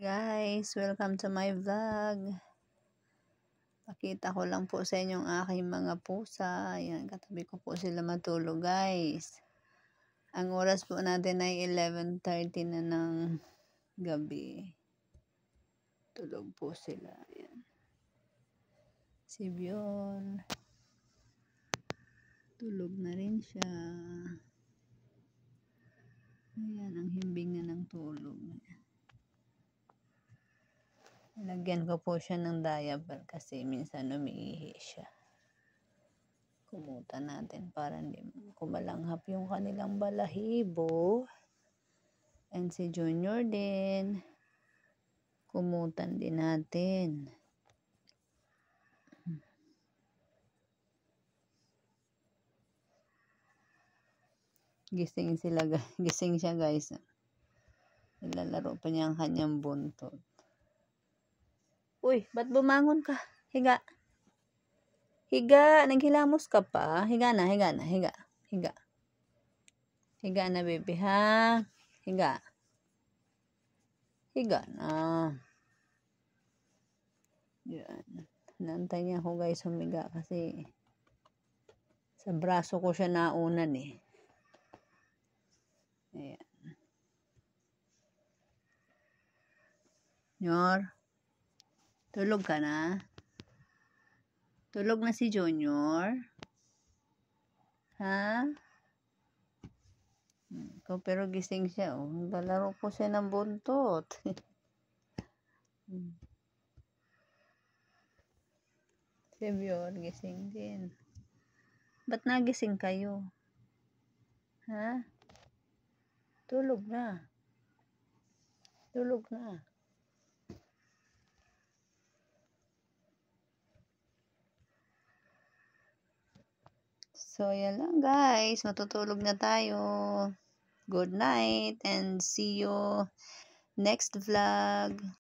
Guys, welcome to my vlog. Pakita ko lang po sa inyo ang aking mga pusa. Ayan, katabi ko po sila matulog, guys. Ang oras po natin ay 11:30 na ng gabi. Tulog po sila. Ayan. Si Bion. Tulog na rin siya. Ayan, ang himbing na ng tulog. Lagyan ko po siya ng diaper kasi minsan umiihi siya. Kumutan natin para hindi kumalanghap yung kanilang balahibo. And si Junior din. Kumutan din natin. Gising siya guys. Nilalaro pa niya ang kanyang buntot. Uy, ba't bumangon ka? Higa. Higa, naghilamos ka pa. Higa na. Higa. Higa na, baby, ha? Higa. Higa na. Yan. Naantay niya ako, guys, humiga kasi sa braso ko siya naunan eh. Ayan. Junior, tulog ka na? Tulog na si Junior? Ha? Pero gising siya, oh. Naglalaro po siya ng buntot. Si Bion, gising din. Ba't nagising kayo? Ha? Tulog na. Tulog na. So, yan lang guys. Matutulog na tayo. Good night and see you next vlog.